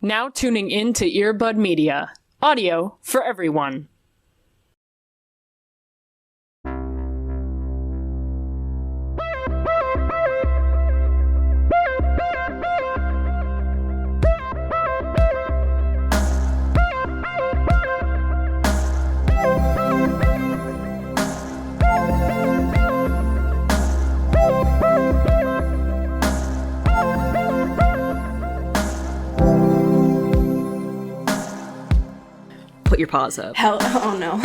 Now tuning in to Earbud Media. Audio for everyone. Put your paws up. Oh no.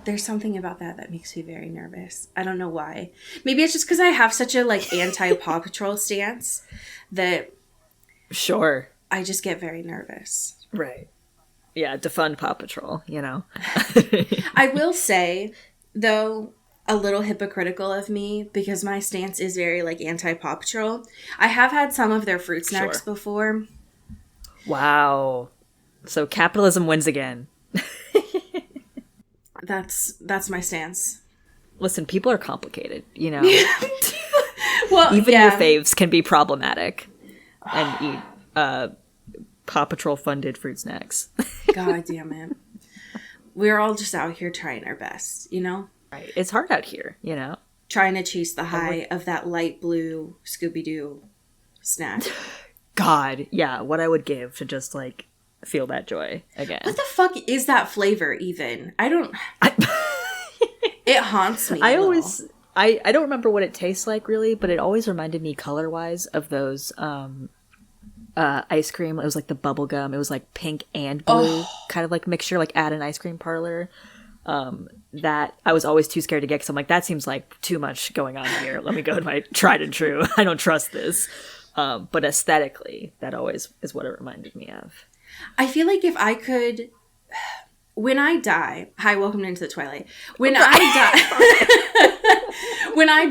There's something about that makes me very nervous. I don't know why. Maybe it's just because I have such a anti-Paw Patrol stance that Sure. I just get very nervous. Right. Yeah, defund Paw Patrol, you know. I will say, though, a little hypocritical of me, because my stance is very anti-Paw Patrol. I have had some of their fruit snacks before. Wow. So capitalism wins again. That's my stance. Listen, people are complicated, you know. Well, even your faves can be problematic and eat Paw Patrol funded fruit snacks. God damn it. We're all just out here trying our best, you know? Right. It's hard out here, you know. Trying to chase the high of that light blue Scooby-Doo snack. God, yeah, what I would give to just feel that joy again. What the fuck is that flavor even? It haunts me. I don't remember what it tastes like really, but it always reminded me color wise of those ice cream. It was the bubble gum. It was pink and blue, kind of mixture, at an ice cream parlor. That I was always too scared to get because I'm that seems like too much going on here. Let me go to my tried and true. I don't trust this. But aesthetically, that always is what it reminded me of. I feel like if I could, when I die, hi, welcome into the Twilight. When I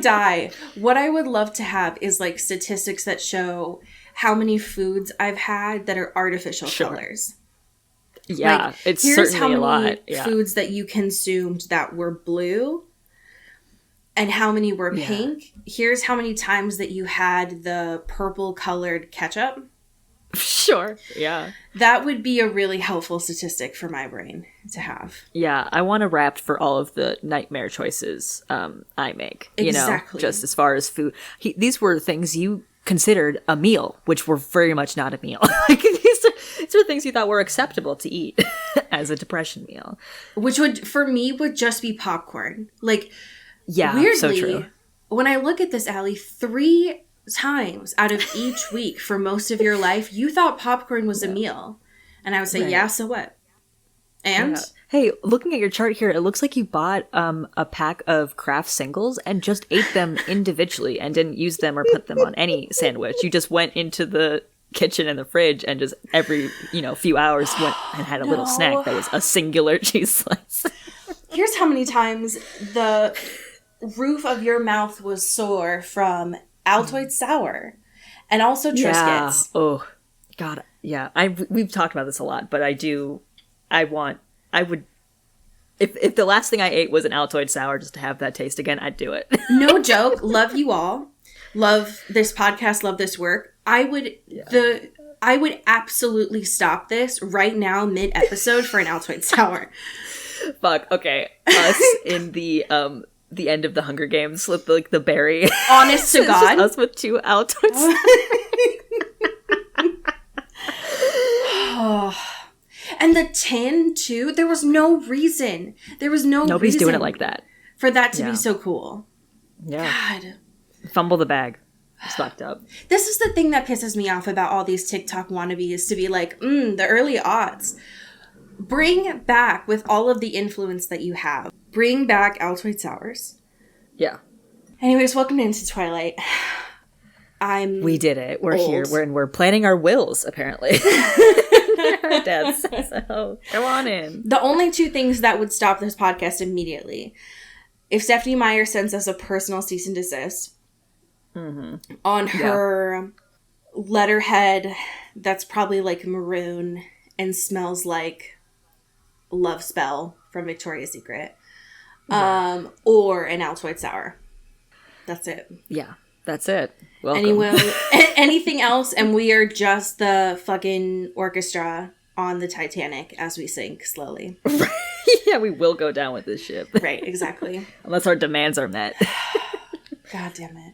die, what I would love to have is statistics that show how many foods I've had that are artificial colors. Yeah, it's here's certainly a lot. Here's how many foods that you consumed that were blue and how many were pink. Here's how many times that you had the purple colored ketchup. Sure. Yeah. That would be a really helpful statistic for my brain to have. Yeah, I want to wrap for all of the nightmare choices I make. Exactly. Just as far as food. These were things you considered a meal, which were very much not a meal. These are things you thought were acceptable to eat as a depression meal. Which for me, would just be popcorn. Yeah, weirdly, so true. When I look at this, Allie, 3 times out of each week for most of your life, you thought popcorn was a meal. And I would say, yeah, so what? And? Yeah. Hey, looking at your chart here, it looks like you bought a pack of Kraft singles and just ate them individually and didn't use them or put them on any sandwich. You just went into the kitchen and the fridge and just every, few hours went and had a little snack that was a singular cheese slice. Here's how many times the roof of your mouth was sore from Altoid Sour and also Triscuits. Yeah. Oh, God. Yeah. We've talked about this a lot, but if the last thing I ate was an Altoid Sour just to have that taste again, I'd do it. No joke. Love you all. Love this podcast. Love this work. I would absolutely stop this right now mid-episode for an Altoid Sour. Fuck. Okay. Us in the end of the Hunger Games with the berry. Honest to God. Us with 2 Altoids. And the tin too. There was no reason. Nobody's doing it like that. For that to be so cool. Yeah. God. Fumble the bag. It's fucked up. This is the thing that pisses me off about all these TikTok wannabes, to be the early aughts. Bring back, with all of the influence that you have, bring back Altoid Sours. Yeah. Anyways, welcome into Twilight. We did it. We're old. Here. We're planning our wills, apparently. Our deaths. So go on in. The only 2 things that would stop this podcast immediately. If Stephanie Meyer sends us a personal cease and desist on her letterhead that's probably maroon and smells like Love Spell from Victoria's Secret. Or an Altoid Sour. That's it. Yeah, that's it. Welcome. Anyway, anything else, and we are just the fucking orchestra on the Titanic as we sink slowly. Yeah, we will go down with this ship. Right, exactly. Unless our demands are met. God damn it.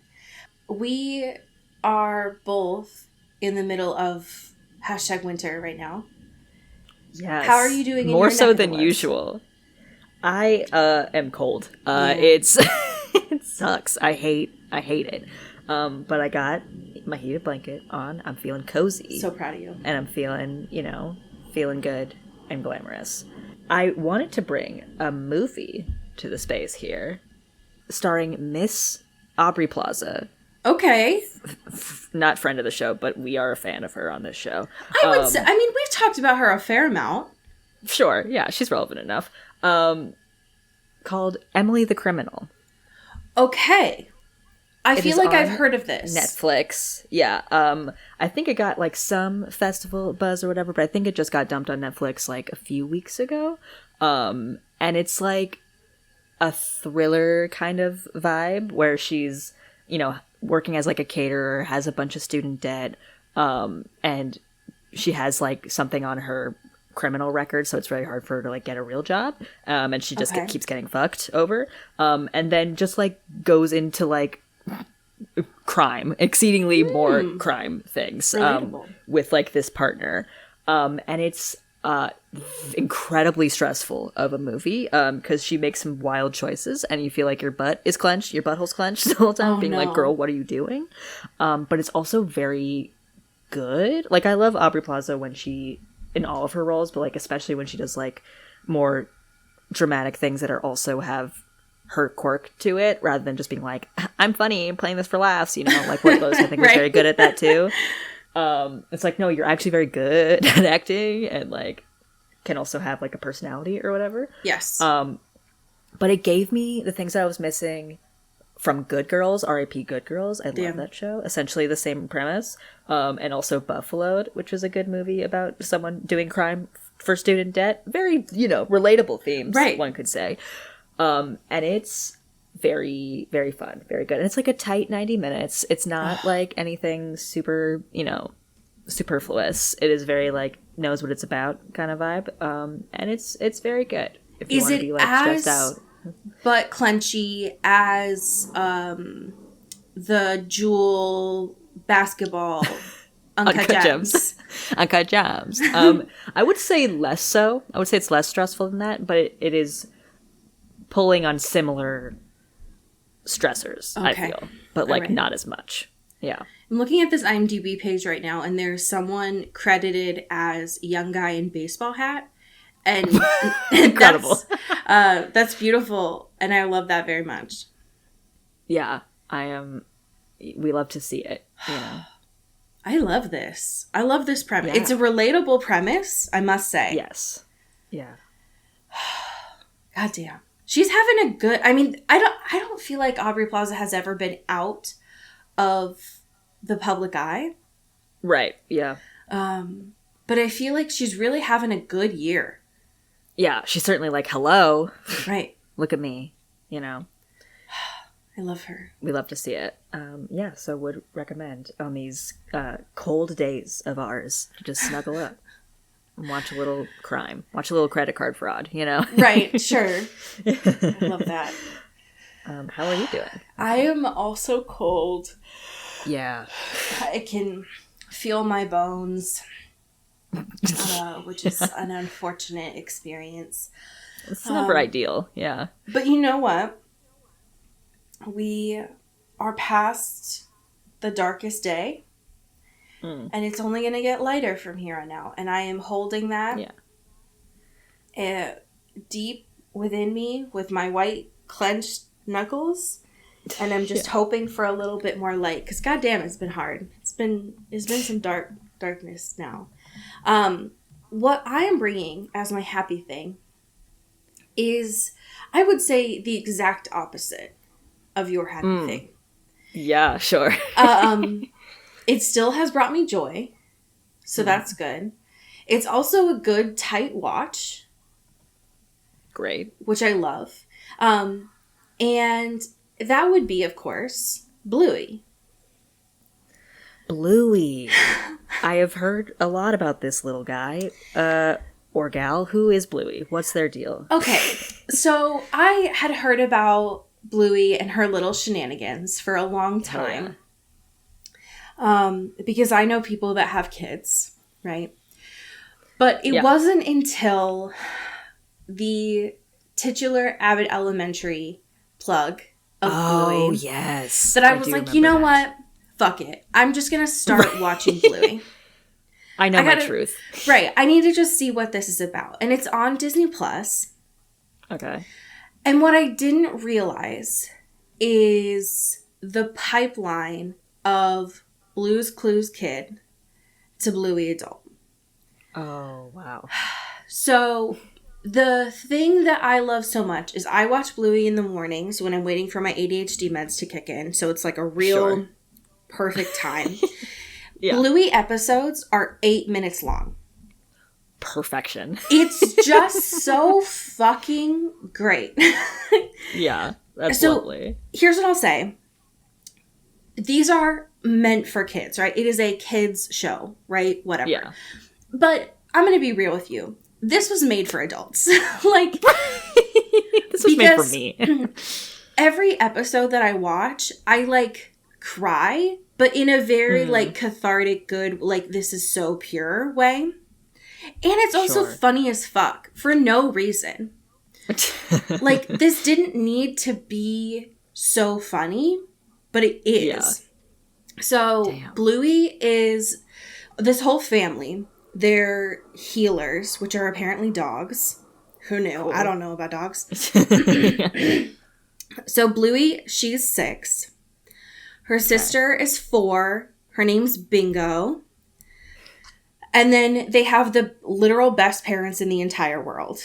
We are both in the middle of #winter right now. Yes. How are you doing in More your so neck of the than woods? usual. I am cold. Yeah. It's it sucks. I hate it. But I got my heated blanket on. I'm feeling cozy. So proud of you. And I'm feeling, feeling good and glamorous. I wanted to bring a movie to the space here starring Miss Aubrey Plaza. Okay. Not friend of the show, but we are a fan of her on this show. I would say, we've talked about her a fair amount. Sure, yeah, she's relevant enough. Called Emily the Criminal. Okay. I It feel is like I've on heard of this. Netflix. Yeah. I think it got like some festival buzz or whatever, but I think it just got dumped on Netflix like a few weeks ago. And it's like a thriller kind of vibe where she's, working as like a caterer, has a bunch of student debt, and she has like something on her criminal record, so it's very hard for her to like get a real job, and she just keeps getting fucked over, and then just like goes into like crime, exceedingly more crime things, with like this partner, and it's incredibly stressful of a movie, because she makes some wild choices and you feel like your butthole's clenched the whole time, like, girl, what are you doing? But it's also very good. Like, I love Aubrey Plaza when she, in all of her roles, but like especially when she does like more dramatic things that are also have her quirk to it, rather than just being like, I'm funny, I'm playing this for laughs, like White Lotus I think was very good at that too. It's like, no, you're actually very good at acting and like can also have like a personality or whatever. Yes. But it gave me the things that I was missing from Good Girls, R.I.P. Good Girls. I love that show. Essentially the same premise. And also Buffaloed, which was a good movie about someone doing crime for student debt. Very, relatable themes, right, one could say. And it's very, very fun, very good. And it's like a tight 90 minutes. It's not like anything super, superfluous. It is very like knows what it's about kind of vibe. And it's very good if you want to be like stressed out. But clenchy as the Jewel basketball Uncut Gems. Uncut Gems. I would say less so. I would say it's less stressful than that, but it is pulling on similar stressors, I feel. But like not as much. Yeah. I'm looking at this IMDb page right now, and there's someone credited as young guy in baseball hat. And incredible. That's beautiful, and I love that very much. Yeah, we love to see it, I love this. I love this premise. Yeah. It's a relatable premise, I must say. Yes. Yeah. God damn. She's having a good, I don't feel like Aubrey Plaza has ever been out of the public eye. Right, yeah. But I feel like she's really having a good year. Yeah, she's certainly like, hello. Right. Look at me, I love her. We love to see it. Yeah, so would recommend on these cold days of ours to just snuggle up and watch a little crime. Watch a little credit card fraud, Right, sure. I love that. How are you doing? I am also cold. Yeah. I can feel my bones, which is an unfortunate experience. It's never ideal, yeah. But you know what? We are past the darkest day, and it's only going to get lighter from here on out. And I am holding that deep within me with my white clenched knuckles, and I'm just hoping for a little bit more light, because goddamn, it's been hard. It's been some darkness now. What I am bringing as my happy thing is, I would say, the exact opposite of your happy thing. Yeah, sure. It still has brought me joy, so that's good. It's also a good tight watch. Great. Which I love. And that would be, of course, Bluey. Bluey. I have heard a lot about this little guy. Or gal. Who is Bluey? What's their deal? Okay, so I had heard about Bluey and her little shenanigans for a long time. Because I know people that have kids, right? But it wasn't until the titular Abbott Elementary plug of Bluey yes, that I was like, you know what? Fuck it. I'm just going to start watching Bluey. I know my truth. Right. I need to just see what this is about. And it's on Disney Plus. Okay. And what I didn't realize is the pipeline of Blue's Clues kid to Bluey adult. Oh, wow. So the thing that I love so much is I watch Bluey in the mornings when I'm waiting for my ADHD meds to kick in. So it's like a real perfect time. Bluey episodes are 8 minutes long. Perfection. It's just so fucking great. Yeah, that's lovely. Here's what I'll say. These are meant for kids, right? It is a kids show, right? Whatever. Yeah. But I'm going to be real with you. This was made for adults. Like, this was made for me. Every episode that I watch, I like cry, but in a very like cathartic, good, like this is so pure way. And it's also funny as fuck for no reason. Like, this didn't need to be so funny, but it is. Yeah. So Bluey is this whole family. They're healers, which are apparently dogs. Who knew? Cool. I don't know about dogs. So Bluey, she's 6. Her sister is 4. Her name's Bingo. And then they have the literal best parents in the entire world.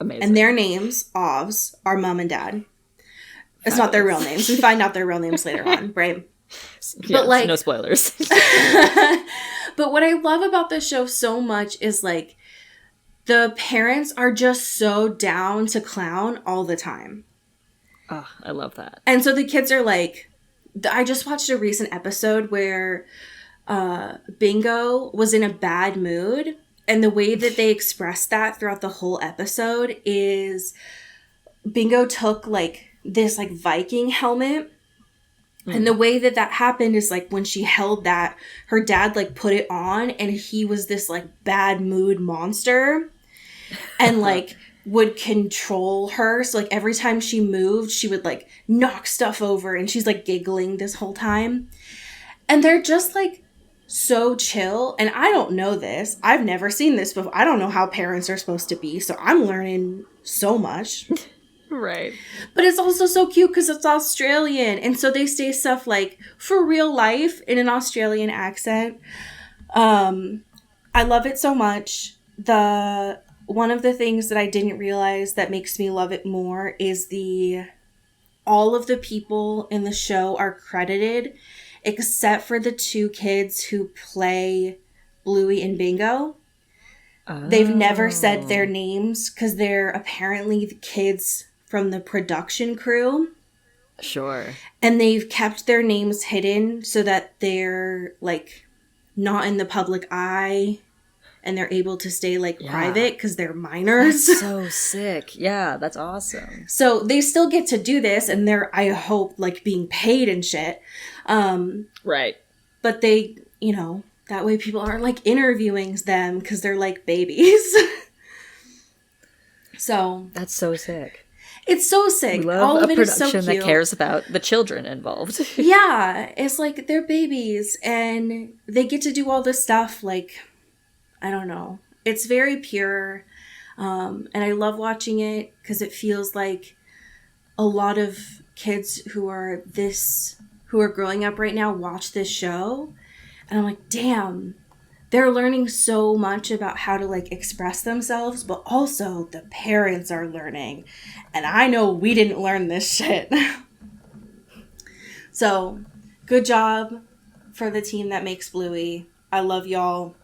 Amazing. And their names, Ovs, are mom and dad. It's not their real names. We find out their real names later on, right? Yeah, but like, no spoilers. But what I love about this show so much is like the parents are just so down to clown all the time. Oh, I love that. And so the kids are like, I just watched a recent episode where Bingo was in a bad mood. And the way that they expressed that throughout the whole episode is Bingo took like this like Viking helmet. And the way that that happened is like when she held that, her dad like put it on and he was this like bad mood monster and like would control her. So like every time she moved, she would like knock stuff over and she's like giggling this whole time. And they're just like so chill. And I don't know this. I've never seen this before. I don't know how parents are supposed to be. So I'm learning so much. Right. But it's also so cute because it's Australian. And so they say stuff like, for real life, in an Australian accent. I love it so much. One of the things that I didn't realize that makes me love it more is all of the people in the show are credited except for the 2 kids who play Bluey and Bingo. Oh. They've never said their names because they're apparently the kids from the production crew. Sure. And they've kept their names hidden so that they're like not in the public eye and they're able to stay like private because they're minors. That's so sick. Yeah, that's awesome. So they still get to do this and they're, I hope, like being paid and shit. Right. But they, you know, that way people aren't like interviewing them because they're like babies. So that's so sick. It's so sick. We love all of a it is so production cute. that cares about the children involved. Yeah, it's like they're babies and they get to do all this stuff. Like, I don't know. It's very pure, and I love watching it because it feels like a lot of kids who are growing up right now watch this show, and I'm like, damn. They're learning so much about how to, like, express themselves, but also the parents are learning. And I know we didn't learn this shit. So, good job for the team that makes Bluey. I love y'all.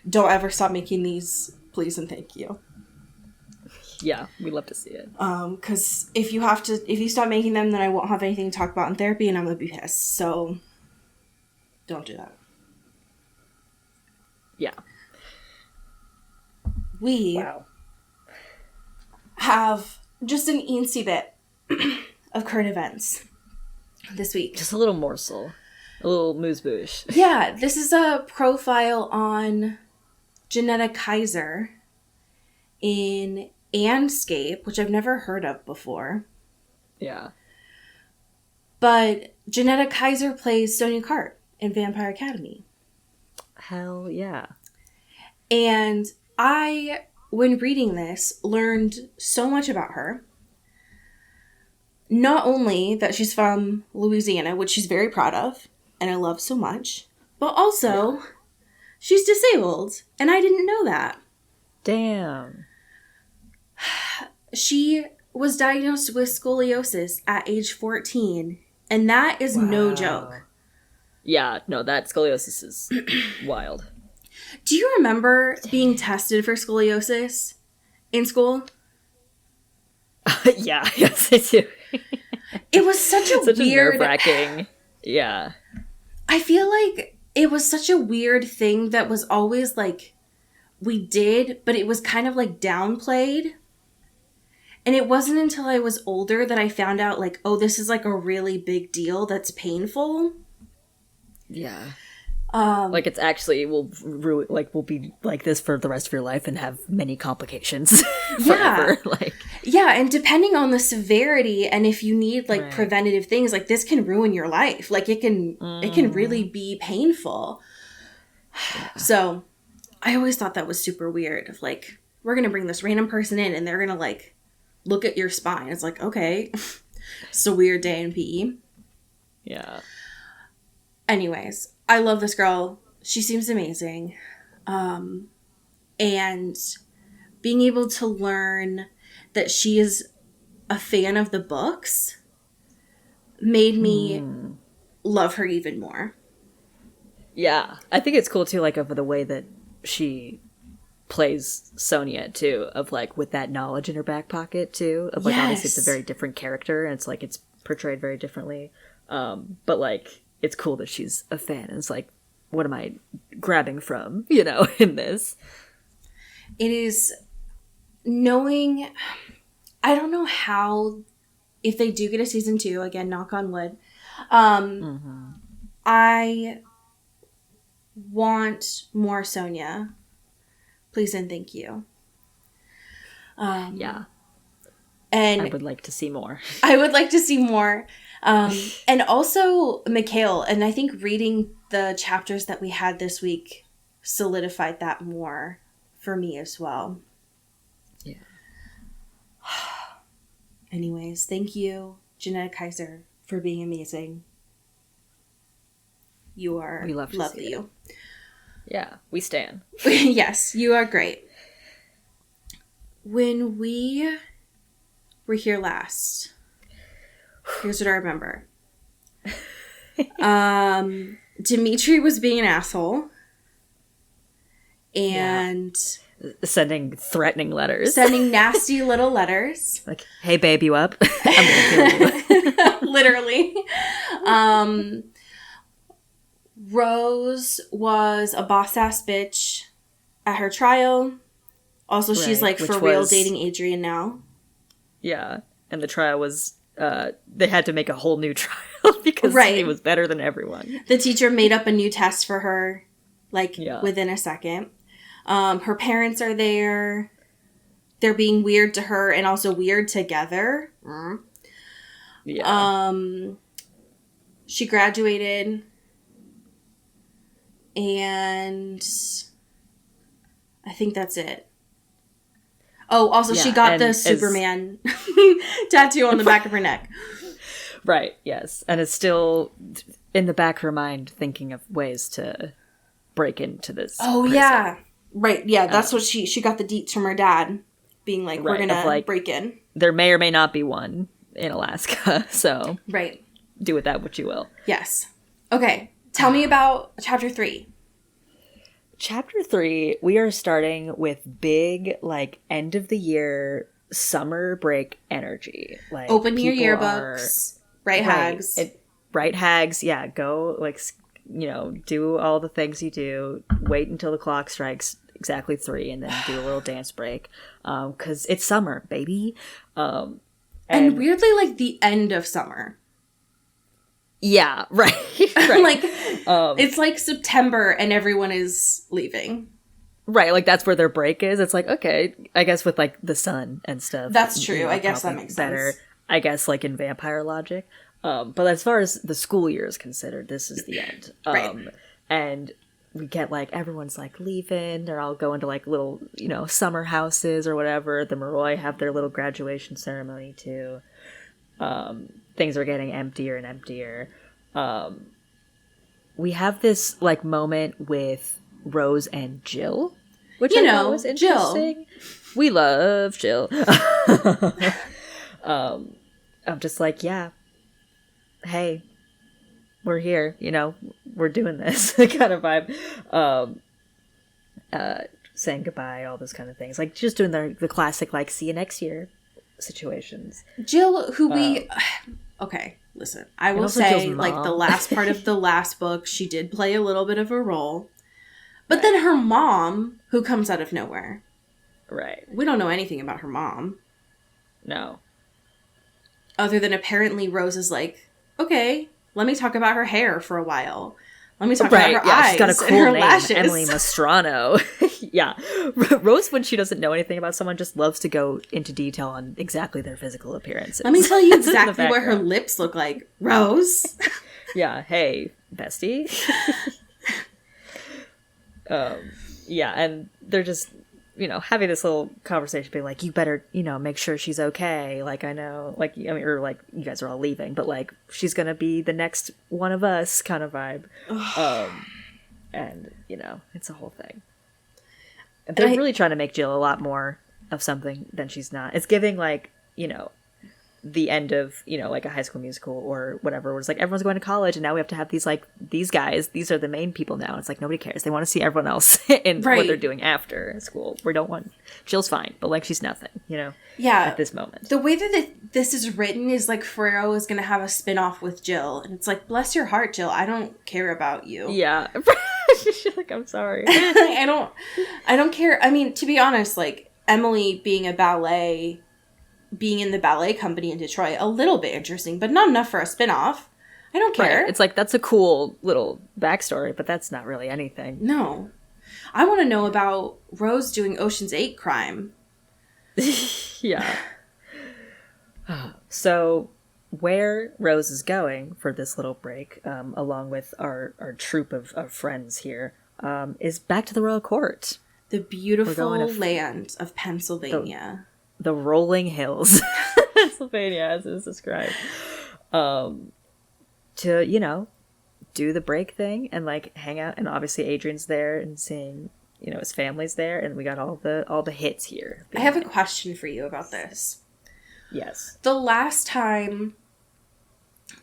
Don't ever stop making these, please and thank you. Yeah, we love to see it. Because if you stop making them, then I won't have anything to talk about in therapy, and I'm gonna be pissed. So, Don't do that. Yeah. We have just an eensy bit of current events this week. Just a little morsel. A little moose-boosh. Yeah, this is a profile on Janetta Kaiser in Andscape, which I've never heard of before. Yeah. But Janetta Kaiser plays Sonia Cart in Vampire Academy. Hell yeah. And I, when reading this, learned so much about her. Not only that she's from Louisiana, which she's very proud of, and I love so much, but also she's disabled, and I didn't know that. Damn. She was diagnosed with scoliosis at age 14, and that is no joke. Yeah, no, that scoliosis is wild. Do you remember being tested for scoliosis in school? Yeah, yes, I do. It was such a weird... nerve-wracking. Yeah. I feel like it was such a weird thing that was always like, we did, but it was kind of like downplayed. And it wasn't until I was older that I found out like, oh, this is like a really big deal that's painful. Yeah. Like it's actually will be like this for the rest of your life and have many complications forever. Yeah, and depending on the severity and if you need like preventative things, like this can ruin your life. Like it can really be painful. Yeah. So I always thought that was super weird. Of like, we're gonna bring this random person in and they're gonna like look at your spine. It's like, okay, it's a weird day in PE. Yeah. Anyways, I love this girl. She seems amazing. And being able to learn that she is a fan of the books made me love her even more. Yeah. I think it's cool too, like, of the way that she plays Sonia too, of like with that knowledge in her back pocket too, of like obviously it's a very different character and it's like it's portrayed very differently. But like it's cool that she's a fan and it's like, what am I grabbing from, you know, in this? It is knowing, I don't know how, if they do get a season 2, again, knock on wood, I want more Sonia. Please and thank you. Yeah. And I would like to see more. I would like to see more. And also Mikhail, and I think reading the chapters that we had this week solidified that more for me as well. Yeah. Anyways, thank you, Janetta Kaiser, for being amazing. You are we love you. Yeah, we stan. Yes, you are great. When we were here last, here's what I remember. Dimitri was being an asshole. And sending threatening letters. Sending nasty little letters. Like, hey babe, you up? I'm gonna kill you. Literally. Rose was a boss-ass bitch at her trial. Also, she's like for real dating Adrian now. Yeah. And the trial was, they had to make a whole new trial because it was better than everyone. The teacher made up a new test for her, like, within a second. Her parents are there. They're being weird to her and also weird together. Yeah. She graduated. And I think that's it. Oh, also she got the Superman tattoo on the back of her neck. Right, yes. And is still in the back of her mind thinking of ways to break into this prison. Yeah. Right, yeah, that's what she got the deets from her dad. Being like, we're gonna break in. There may or may not be one in Alaska, so right, do with that what you will. Yes. Okay, tell me about Chapter 3. Chapter 3, we are starting with big, like, end of the year summer break energy. Like, open your yearbooks, write hags. Write hags, yeah, go, like, do all the things you do, wait until the clock strikes exactly 3, and then do a little dance break. Because it's summer, baby. And weirdly, like, the end of summer. Yeah, right. Right. Like, it's like September and everyone is leaving. Right, like that's where their break is. It's like, okay, I guess with like the sun and stuff. That's true. I guess that makes better. sense. I guess like in vampire logic. But as far as the school year is considered, this is the end. Right. And we get like everyone's like leaving. They're all going to like little, summer houses or whatever. The Moroi have their little graduation ceremony too. Things are getting emptier and emptier. We have this like moment with Rose and Jill, which I thought was interesting. Jill. We love Jill. I'm just like, yeah, hey, we're here, we're doing this kind of vibe. Saying goodbye, all those kind of things, like just doing the classic like see you next year situations. Jill, who okay, listen, I will say like the last part of the last book, she did play a little bit of a role. But then her mom, who comes out of nowhere. Right. We don't know anything about her mom. No. Other than apparently Rose is like, okay, let me talk about her hair for a while. Let me talk about her eyes. She's got a cool name, lashes. Emily Mastrano. Yeah. Rose, when she doesn't know anything about someone, just loves to go into detail on exactly their physical appearances. Let me tell you exactly what her lips look like. Rose. Yeah. Hey, bestie. Yeah, and they're just, having this little conversation, being like, you better, make sure she's okay. Like, I know, like, or like, you guys are all leaving, but like, she's gonna be the next one of us kind of vibe. And, it's a whole thing. They're really trying to make Jill a lot more of something than she's not. It's giving, like, the end of, like a High School Musical or whatever, where it's like everyone's going to college and now we have to have these guys, these are the main people now. It's like nobody cares. They want to see everyone else in what they're doing after school. We don't want Jill's fine, but like she's nothing, Yeah. At this moment. The way that this is written is like Ferrero is going to have a spin-off with Jill, and it's like, bless your heart, Jill. I don't care about you. Yeah. She's like, I'm sorry. I don't care. I mean, to be honest, like Emily being in the ballet company in Detroit, a little bit interesting, but not enough for a spin-off. I don't care. Right. It's like, that's a cool little backstory, but that's not really anything. No. I want to know about Rose doing Ocean's 8 crime. Yeah. So, where Rose is going for this little break, along with our troop of friends here, is back to the royal court. The beautiful land of Pennsylvania. The rolling hills, Pennsylvania, as is described, to, do the break thing and like hang out. And obviously Adrian's there and seeing, his family's there, and we got all the hits here. I have a question for you about this. Yes. The last time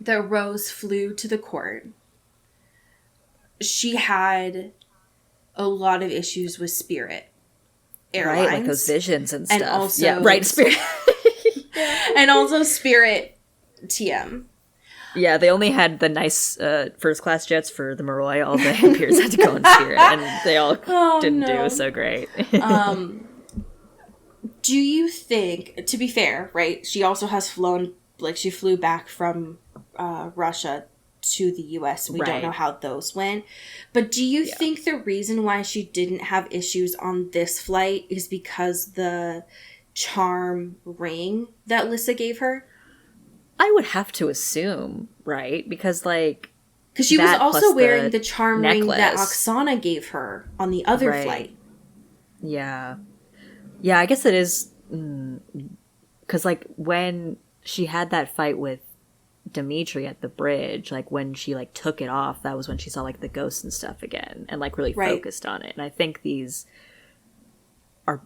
that Rose flew to the court, she had a lot of issues with Spirit Airlines. Right, like those visions and stuff. And also, yeah, right, Spirit. And also Spirit TM. Yeah, they only had the nice first class jets for the Moroi. All the peers had to go in Spirit, and they all didn't do so great. Do you think, to be fair, right, she also has flown, like she flew back from Russia to the US. We don't know how those went. But do you think the reason why she didn't have issues on this flight is because the charm ring that Lissa gave her? I would have to assume, right? Because, like... Because she was also wearing the charm ring that Oksana gave her on the other flight. Yeah. Yeah, I guess it is... Because, like, when she had that fight with Dimitri at the bridge, like, when she, like, took it off, that was when she saw, like, the ghosts and stuff again. And, like, really focused on it. And I think these...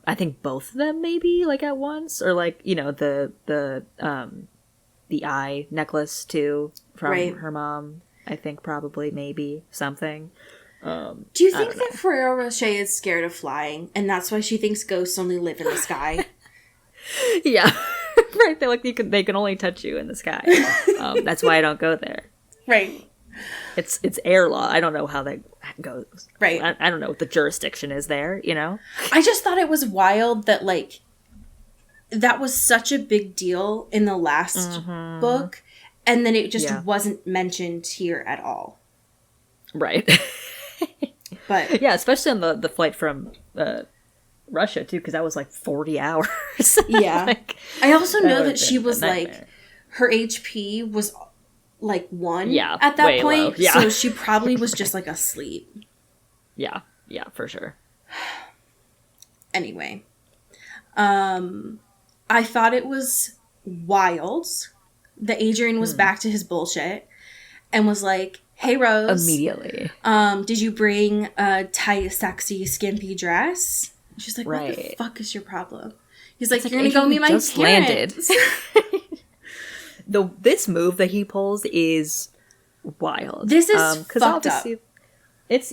I think both of them, maybe, like, at once. Or, like, the eye necklace too from her mom. I think probably maybe something. Do you think that Ferrero Rocher is scared of flying, and that's why she thinks ghosts only live in the sky? Yeah, right. They're like they can only touch you in the sky. That's why I don't go there. Right. It's air law. I don't know how that goes. Right. I don't know what the jurisdiction is there, you know? I just thought it was wild that, like, that was such a big deal in the last book, and then it just wasn't mentioned here at all. Right. But yeah, especially on the flight from Russia, too, because that was like 40 hours. Yeah. Like, I also know that would've she been was a like, nightmare. her HP was like 1 Yeah, at that way point. low. Yeah. So she probably was just like asleep. Yeah, for sure. Anyway. I thought it was wild that Adrian was back to his bullshit and was like, hey, Rose. Immediately. Did you bring a tight, sexy, skimpy dress? She's like, what the fuck is your problem? He's like, you're going to go meet my parents. Landed. This move that he pulls is wild. This is fucked up. It's,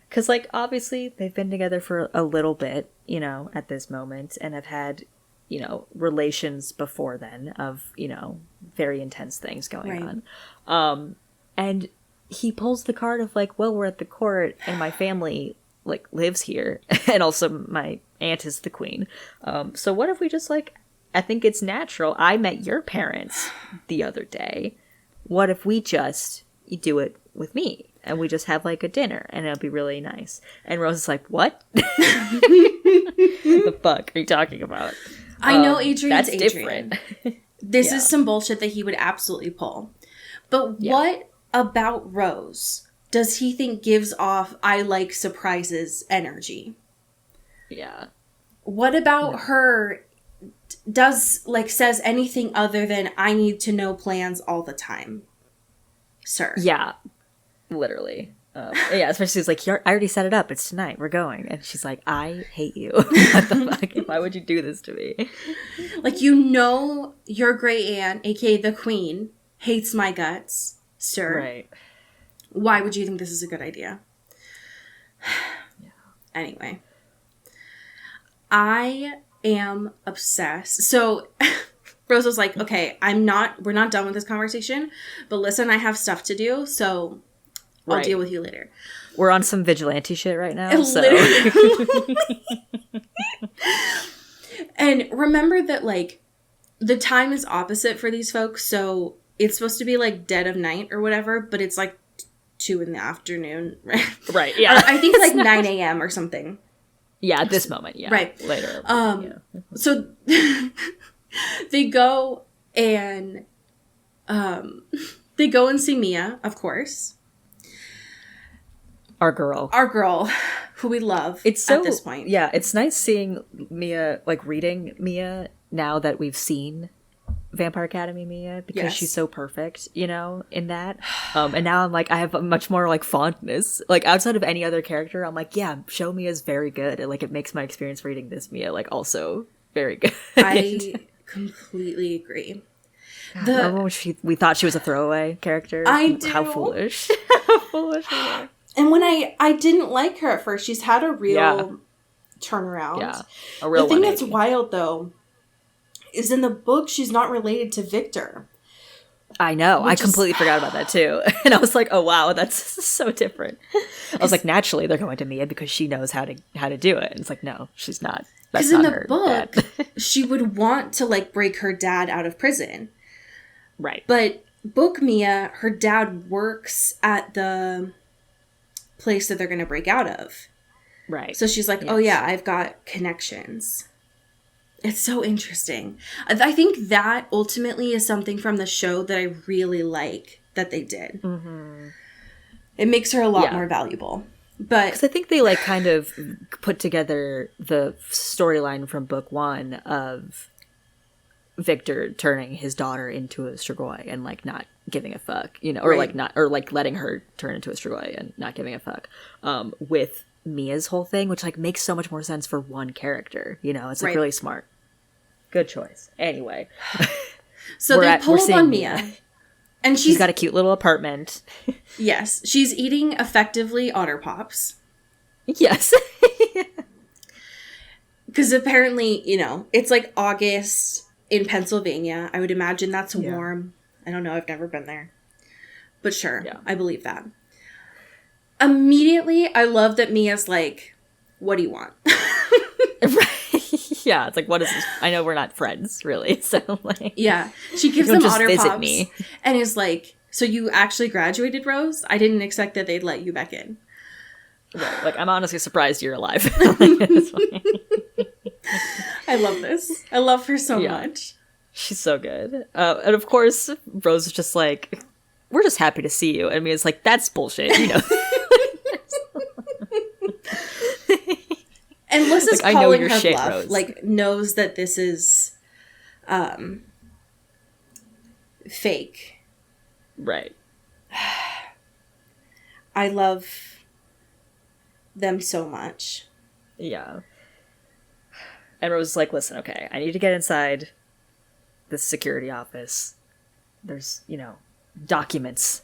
because, like, obviously they've been together for a little bit, you know, at this moment, and have had, you know, relations before then of, you know, very intense things going on. And he pulls the card of, like, well, we're at the court, and my family, like, lives here, and also my aunt is the queen. So what if we just, like, I think it's natural. I met your parents the other day. What if we just do it with me? And we just have, like, a dinner, and it'll be really nice. And Rose is like, what? The fuck are you talking about? I know Adrian's that's Adrian. Different. This is some bullshit that he would absolutely pull. But what about Rose does he think gives off I like surprises energy? Yeah. What about her does, like, says anything other than I need to know plans all the time, sir? Yeah. Literally. Yeah, especially it's like, I already set it up. It's tonight. We're going. And she's like, I hate you. What the fuck? Why would you do this to me? Like, you know your great aunt, aka the queen, hates my guts, sir. Right. Why would you think this is a good idea? Anyway. I am obsessed. So Rose was like, okay, we're not done with this conversation, but listen, I have stuff to do, so I'll deal with you later. We're on some vigilante shit right now. So. And remember that, like, the time is opposite for these folks, so it's supposed to be, like, dead of night or whatever, but it's, like, 2 in the afternoon, right? Right, yeah. I think it's, like, 9 a.m. or something. Yeah, at this moment, yeah. Right. Later. So they go and see Mia, of course. Our girl, who we love. It's so, at this point. Yeah, it's nice seeing Mia, like, reading Mia now that we've seen Vampire Academy Mia, because she's so perfect, you know, in that. And now I'm like, I have a much more, like, fondness. Like, outside of any other character, I'm like, yeah, show Mia is very good. And, like, it makes my experience reading this Mia, like, also very good. I completely agree. Remember when we thought she was a throwaway character? I do. How foolish. How foolish we were. And when I didn't like her at first, she's had a real turnaround. Yeah, a real The thing 180. that's wild, though, is in the book, she's not related to Victor. I know. I completely forgot about that, too. And I was like, oh, wow, that's so different. I was like, naturally, they're going to Mia because she knows how to do it. And it's like, no, she's not. That's not her dad. Because in the book, she would want to, like, break her dad out of prison. Right. But book Mia, her dad works at the place that they're going to break out of. Right. So she's like, oh, yeah, I've got connections. It's so interesting. I think that ultimately is something from the show that I really like that they did. Mm-hmm. It makes her a lot more valuable. But because I think they, like, kind of put together the storyline from book 1 of Victor turning his daughter into a Strigoi and, like, not giving a fuck, you know, or like letting her turn into a Strigoi and not giving a fuck, with Mia's whole thing, which, like, makes so much more sense for one character, you know. It's, like, really smart. Good choice. Anyway. So they pull up on Mia. And she's got a cute little apartment. Yes. She's eating, effectively, Otter Pops. Yes. Because apparently, you know, it's, like, August in Pennsylvania. I would imagine that's warm. I don't know. I've never been there. but sure, Yeah. I believe that. Immediately, I love that Mia's like, what do you want? Yeah, it's like, what is this? I know we're not friends, really. So, like, Yeah. She gives you don't them just Otter visit Pops me. and is like, so you actually graduated, Rose? I didn't expect that they'd let you back in. Right. Like, I'm honestly surprised you're alive. It's fine. I love this. I love her so much. She's so good. And of course, Rose is just like, we're just happy to see you. I mean, it's like, that's bullshit, you know. And Lissa's like, I know calling your her shit, bluff. Rose. Like, knows that this is fake. Right. I love them so much. Yeah. And Rose is like, listen, okay, I need to get inside this security office. There's, you know, documents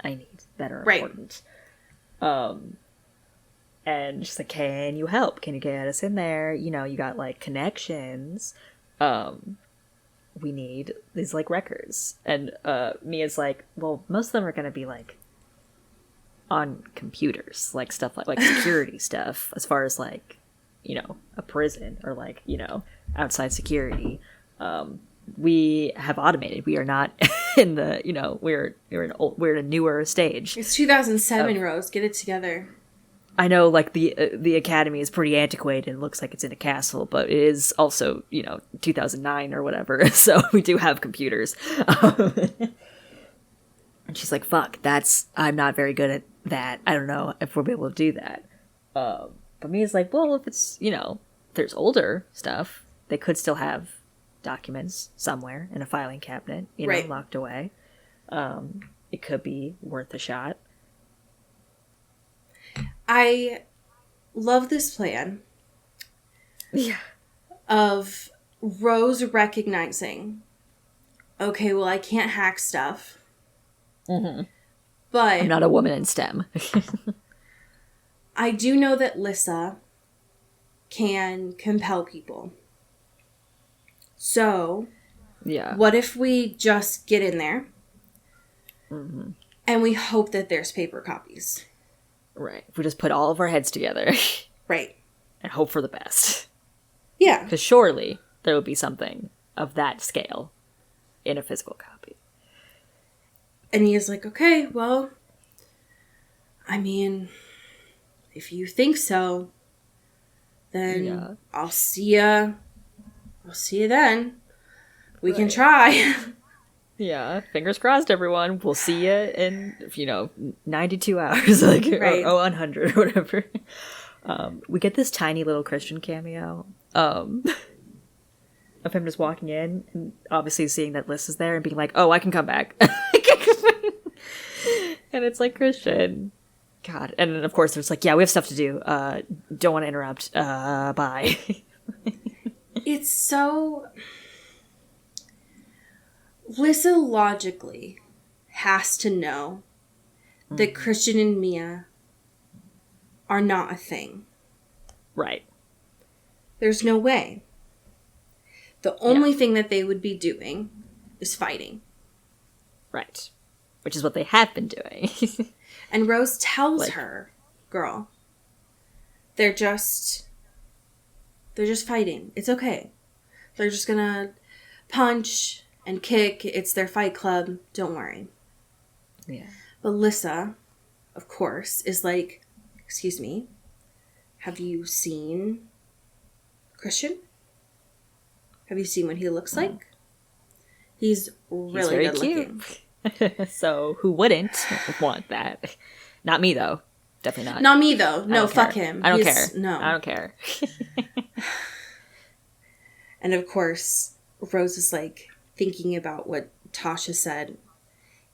I need that are important. And she's like, can you help? Can you get us in there? You know, you got, like, connections. We need these, like, records. And Mia's like, well, most of them are going to be, like, on computers. Like, stuff like security stuff. As far as, like, you know, a prison or, like, you know, outside security. We have automated. We are not in the, you know, we're in a newer stage. It's 2007, Rose. Get it together. I know, like, the academy is pretty antiquated and looks like it's in a castle, but it is also, you know, 2009 or whatever, so we do have computers. And she's like, fuck, I'm not very good at that. I don't know if we'll be able to do that. But Mia's like, well, if it's, you know, there's older stuff, they could still have documents somewhere in a filing cabinet, you know, locked away. It could be worth a shot. I love this plan. Yeah. Of Rose recognizing, okay, well, I can't hack stuff. Mm-hmm. But I'm not a woman in STEM. I do know that Lissa can compel people. So, yeah. what if we just get in there and we hope that there's paper copies? Right. If we just put all of our heads together. Right. And hope for the best. Yeah. Because surely there would be something of that scale in a physical copy. And he is like, okay, well, I mean, if you think so, then I'll see ya. I'll see you then. We can try. Yeah, fingers crossed, everyone. We'll see you in, 92 hours, like, or 100, or whatever. We get this tiny little Christian cameo of him just walking in and obviously seeing that Liz is there and being like, oh, I can come back. And it's like, Christian. God. And then, of course, there's like, yeah, we have stuff to do. Don't want to interrupt. Bye. It's so... Lissa logically has to know that Christian and Mia are not a thing. Right. There's no way. The only thing that they would be doing is fighting. Right. Which is what they have been doing. And Rose tells her, girl, they're just fighting. It's okay. They're just gonna punch and kick. It's their fight club. Don't worry. Yeah. But Lissa, of course, is like, excuse me, have you seen Christian? Have you seen what he looks like? He's really good looking. So who wouldn't want that? Not me, though. Definitely not. Not me, though. No, fuck him. I don't care. No. I don't care. And of course, Rose is like thinking about what Tasha said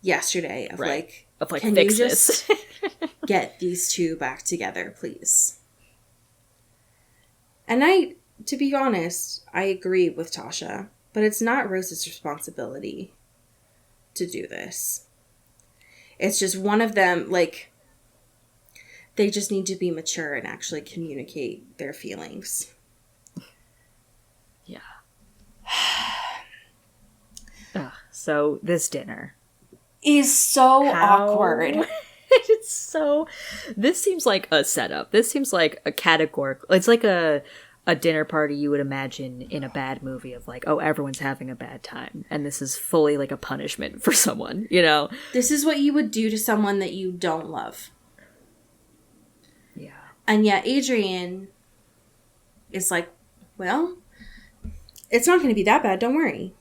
yesterday of like, can you just get these two back together, please? And to be honest, I agree with Tasha, but it's not Rose's responsibility to do this. It's just one of them, like, they just need to be mature and actually communicate their feelings. Yeah. So this dinner, is so awkward. It's so... This seems like a setup. This seems like a categorical... It's like a dinner party you would imagine in a bad movie of like, oh, everyone's having a bad time. And this is fully like a punishment for someone, you know? This is what you would do to someone that you don't love. Yeah. And yet Adrian is like, well, it's not going to be that bad. Don't worry.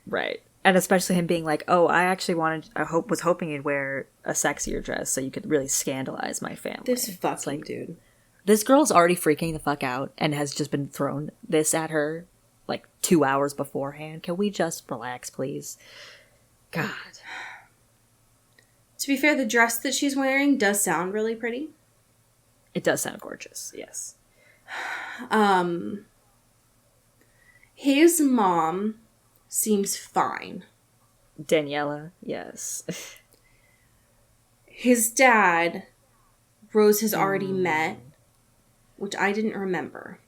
Right. And especially him being like, oh, I actually was hoping you'd wear a sexier dress so you could really scandalize my family. This fucking dude. This girl's already freaking the fuck out and has just been thrown this at her like 2 hours beforehand. Can we just relax, please? God. To be fair, the dress that she's wearing does sound really pretty. It does sound gorgeous, yes. His mom seems fine. Daniela, yes. His dad, Rose has already met, which I didn't remember.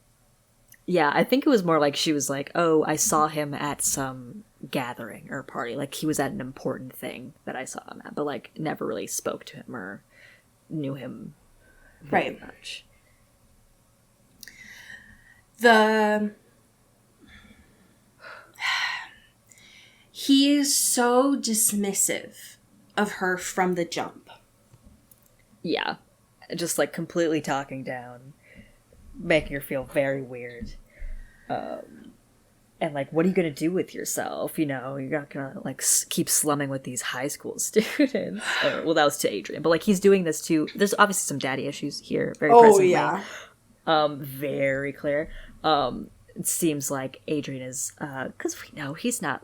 Yeah, I think it was more like she was like, oh, I saw him at some gathering or party. Like, he was at an important thing that I saw him at, but, like, never really spoke to him or knew him very much. He is so dismissive of her from the jump. Yeah. Just, like, completely talking down, making her feel very weird. And, like, what are you going to do with yourself? You know, you're not going to, like, keep slumming with these high school students. Well, that was to Adrian. But, like, he's doing this too. There's obviously some daddy issues here. Very presently. Yeah. Very clear. It seems like Adrian is, because we know he's not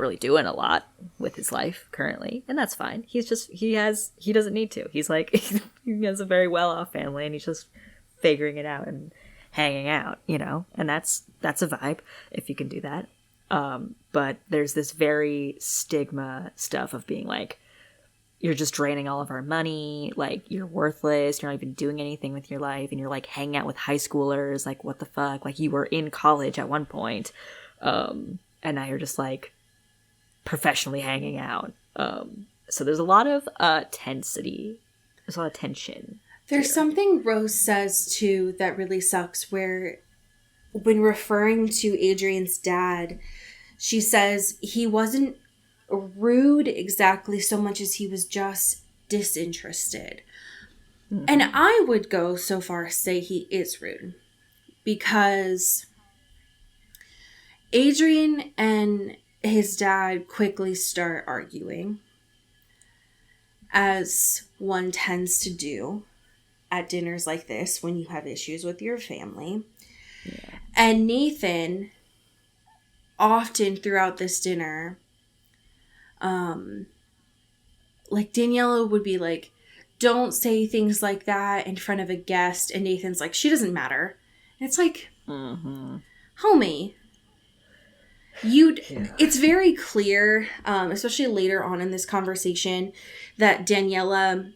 really doing a lot with his life currently, and that's fine. He doesn't need to. He's like, he has a very well-off family, and he's just figuring it out and hanging out, you know, and that's a vibe if you can do that. But there's this very stigma stuff of being like, you're just draining all of our money, like, you're worthless, you're not even doing anything with your life, and you're, like, hanging out with high schoolers, like, what the fuck? Like, you were in college at one point, and now you're just, like, professionally hanging out. So there's a lot of tensity. There's a lot of tension. There's something Rose says, too, that really sucks, where when referring to Adrian's dad, she says he wasn't rude exactly so much as he was just disinterested. Mm-hmm. And I would go so far as say he is rude, because Adrian and his dad quickly start arguing, as one tends to do at dinners like this when you have issues with your family. Yeah. And Nathan, often throughout this dinner, like, Daniela would be like, don't say things like that in front of a guest. And Nathan's like, she doesn't matter. And it's like, homie, it's very clear, especially later on in this conversation, that Daniela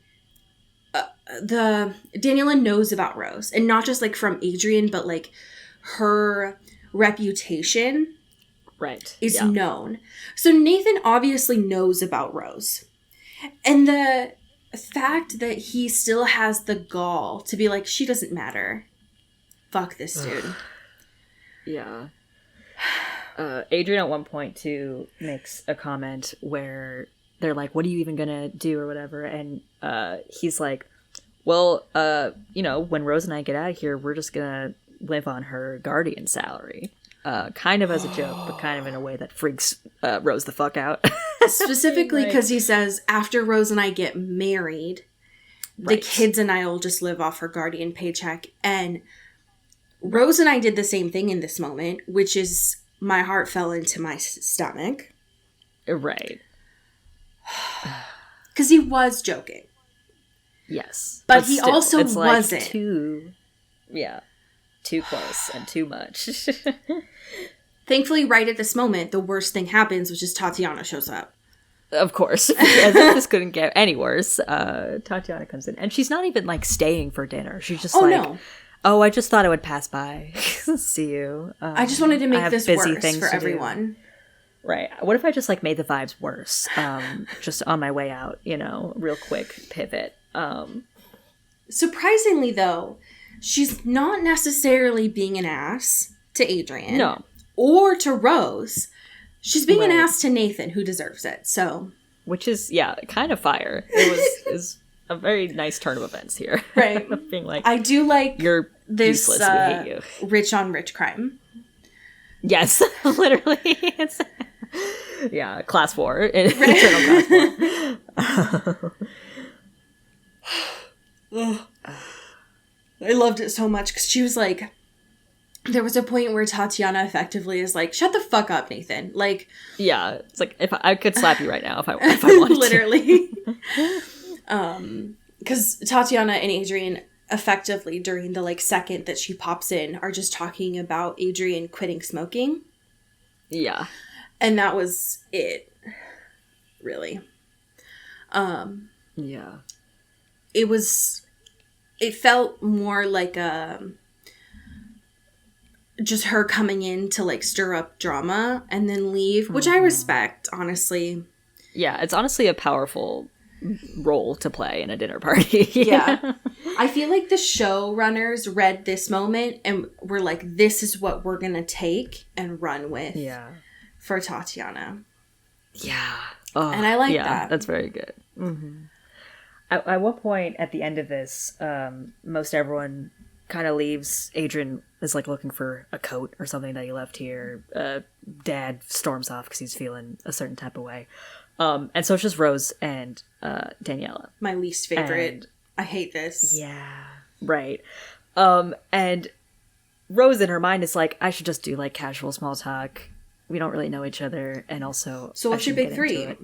knows about Rose. And not just, like, from Adrian, but, like, her reputation is known. So Nathan obviously knows about Rose. And the fact that he still has the gall to be like, she doesn't matter. Fuck this dude. Yeah. Adrian at one point, too, makes a comment where they're like, what are you even gonna do or whatever? And he's like, well, you know, when Rose and I get out of here, we're just gonna live on her guardian salary. Kind of as a joke, but kind of in a way that freaks Rose the fuck out. Specifically because he says, after Rose and I get married, the kids and I will just live off her guardian paycheck. And Rose and I did the same thing in this moment, which is my heart fell into my stomach. Right. Because he was joking. Yes. But he still, also it's wasn't. Like too close and too much. Thankfully, right at this moment, the worst thing happens, which is Tatiana shows up. Of course. As if this couldn't get any worse. Tatiana comes in. And she's not even, like, staying for dinner. She's just no. Oh, I just thought I would pass by. See you. I just wanted to make this worse for everyone. Right. What if I just like made the vibes worse? Just on my way out, real quick pivot. Surprisingly, though, she's not necessarily being an ass to Adrian. No. Or to Rose. She's being an ass to Nathan, who deserves it. So, which is kind of fire. It was a very nice turn of events here. Right. Being like, I do like you're this useless. We hate you. rich on rich crime. Yes, literally. It's class 4. Eternal class 4. I loved it so much because she was like, there was a point where Tatiana effectively is like, shut the fuck up, Nathan. Like, yeah, it's like if I could slap you right now if I wanted literally. Because Tatiana and Adrian effectively during the like second that she pops in are just talking about Adrian quitting smoking. Yeah. And that was it, really. Yeah. It felt more like just her coming in to like stir up drama and then leave, which I respect, honestly. Yeah, it's honestly a powerful role to play in a dinner party. Yeah. I feel like the showrunners read this moment and were like, this is what we're going to take and run with for Tatiana. Yeah. Oh, and I like that. That's very good. Mm-hmm. At one point at the end of this, most everyone kind of leaves. Adrian is like looking for a coat or something that he left here. Dad storms off because he's feeling a certain type of way. And so it's just Rose and Daniela. My least favorite. And, I hate this. Yeah, right. And Rose in her mind is like, I should just do like casual small talk. We don't really know each other. And also, so what's your big 3?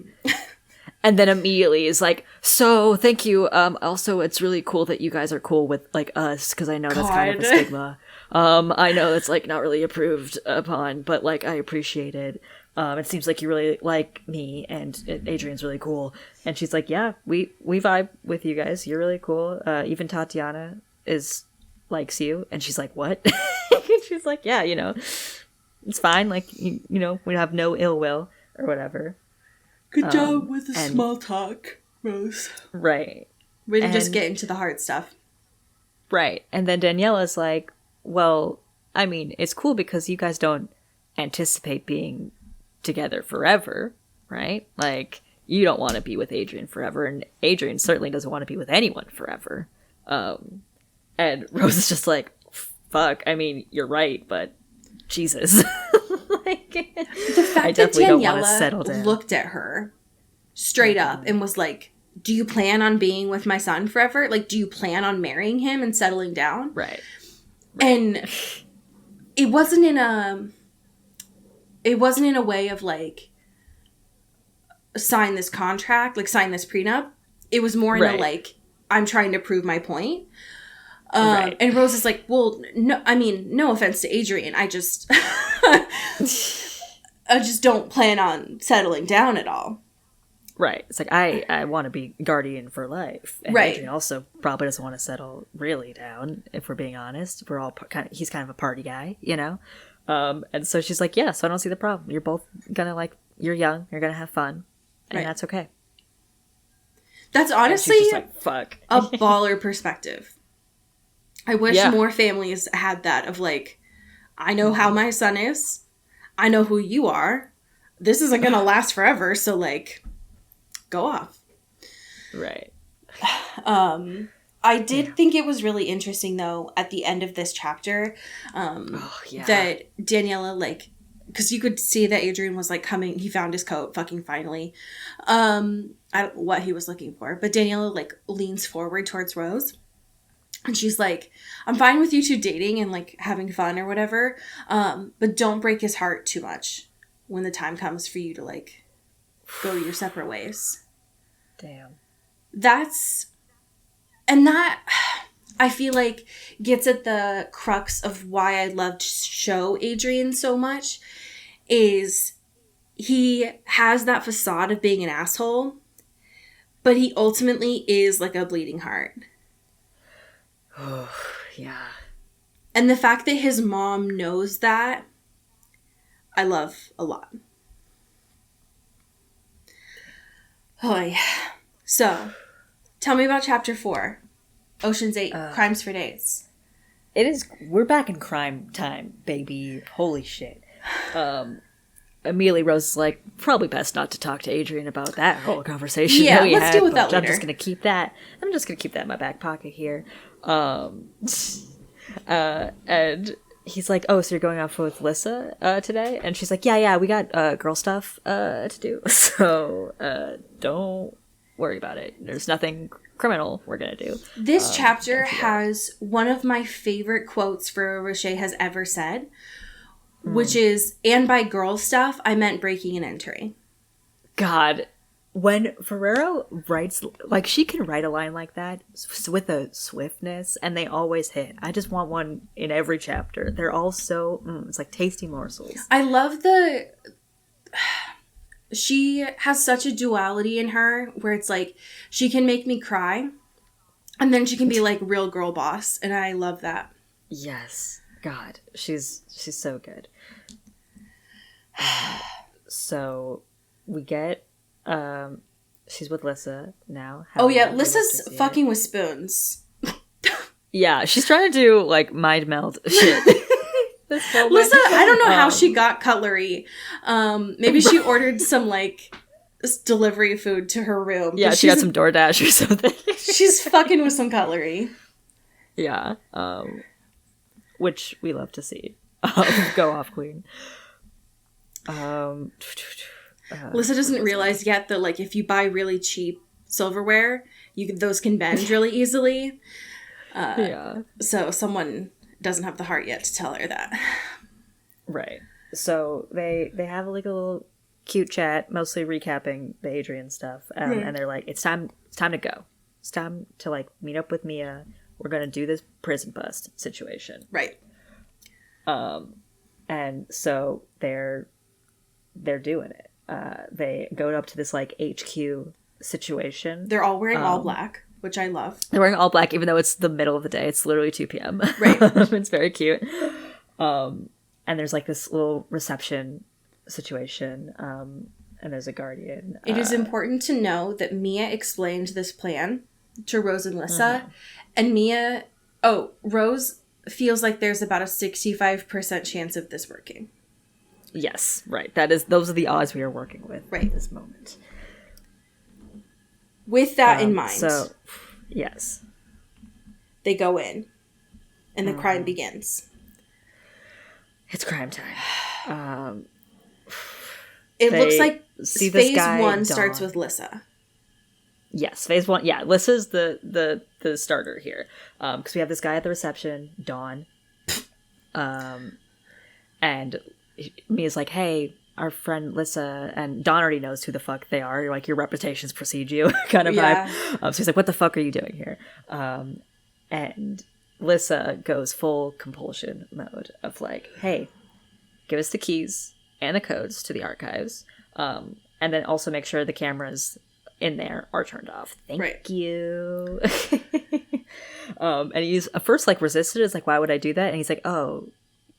And then immediately is like, so thank you. Also, it's really cool that you guys are cool with like us because I know that's kind of a stigma. I know it's like not really approved upon, but like I appreciate it. It seems like you really like me and Adrian's really cool. And she's like, yeah, we vibe with you guys. You're really cool. Even Tatiana likes you. And she's like, what? She's like, yeah, it's fine. Like, we have no ill will or whatever. Good job with the small talk, Rose. Right. We didn't just get into the hard stuff. Right. And then Daniela's like, well, I mean, it's cool because you guys don't anticipate being together forever, right? Like, you don't want to be with Adrian forever, and Adrian certainly doesn't want to be with anyone forever. And Rose is just like, fuck, I mean, you're right, but Jesus. The fact that Daniela looked at her straight up and was like, do you plan on being with my son forever? Like, do you plan on marrying him and settling down? Right. And it wasn't in a way of like, sign this contract, like sign this prenup. It was more in a like, I'm trying to prove my point. And Rose is like, well, no, I mean, no offense to Adrian. I just don't plan on settling down at all. Right. It's like, I want to be guardian for life. And Adrian also probably doesn't want to settle really down, if we're being honest. We're all he's kind of a party guy, And so she's like, yeah, so I don't see the problem. You're both gonna like, you're young, you're gonna have fun, and that's okay. That's honestly just like, fuck. a baller perspective. I wish more families had that of like, I know how my son is. I know who you are. This isn't going to last forever. So like, go off. Right. I did think it was really interesting though, at the end of this chapter, that Daniela, like, because you could see that Adrian was like coming, he found his coat fucking finally. I don't know what he was looking for, but Daniela like leans forward towards Rose. And she's like, I'm fine with you two dating and like having fun or whatever. But don't break his heart too much when the time comes for you to like go your separate ways. Damn. And that I feel like gets at the crux of why I loved show Adrian so much, is he has that facade of being an asshole, but he ultimately is like a bleeding heart. Oh, yeah. And the fact that his mom knows that, I love a lot. Oh, yeah. So, tell me about Chapter 4. Ocean's 8, Crimes for Dates. We're back in crime time, baby. Holy shit. Immediately Rose is like, probably best not to talk to Adrian about that whole conversation. Yeah, that we let's had, deal with that I'm later. just gonna keep that in my back pocket here. And he's like, oh, so you're going out with Lissa today? And she's like, yeah, we got girl stuff to do. So don't worry about it. There's nothing criminal we're gonna do. This chapter has one of my favorite quotes Roche has ever said, which is, and by girl stuff, I meant breaking and entering. God, when Ferrero writes, like, she can write a line like that with a swiftness, and they always hit. I just want one in every chapter. They're all so, it's like tasty morsels. I love she has such a duality in her, where it's like, she can make me cry, and then she can be like real girl boss, and I love that. Yes. God, she's so good. So we get she's with Lissa now. Oh yeah, Lissa's fucking with spoons. Yeah, she's trying to do like mind meld shit. Lissa, I don't know how she got cutlery. Maybe she ordered some like delivery food to her room. Yeah, she got some DoorDash or something. She's fucking with some cutlery. Yeah. Which we love to see. Go off, queen. Lissa doesn't realize yet that, like, if you buy really cheap silverware, those can bend really easily. Yeah. So someone doesn't have the heart yet to tell her that. Right. So they have like a little cute chat, mostly recapping the Adrian stuff, and they're like, it's time to go. It's time to like meet up with Mia. We're gonna do this prison bust situation. Right. And so they're doing it. They go up to this like HQ situation. They're all wearing all black, which I love. They're wearing all black, even though it's the middle of the day. It's literally 2 p.m. Right. It's very cute. And there's like this little reception situation. And there's a guardian. It is important to know that Mia explained this plan to Rose and Lissa. And Rose feels like there's about a 65% chance of this working. Yes, right. Those are the odds we are working with at this moment. With that in mind. So, yes. They go in. And the crime begins. It's crime time. It looks like phase guy, 1 Dawn. starts with Lissa. Yes, phase 1. Yeah, Lissa's the starter here. Because we have this guy at the reception, Dawn. And Mia's like, hey, our friend Lissa, and Dawn already knows who the fuck they are. You're like, your reputations precede you kind of vibe. So he's like, what the fuck are you doing here? And Lissa goes full compulsion mode of like, hey, give us the keys and the codes to the archives. And then also make sure the cameras in there are turned off. Thank you. And he's at first like resisted. It's like, why would I do that? And he's like, oh,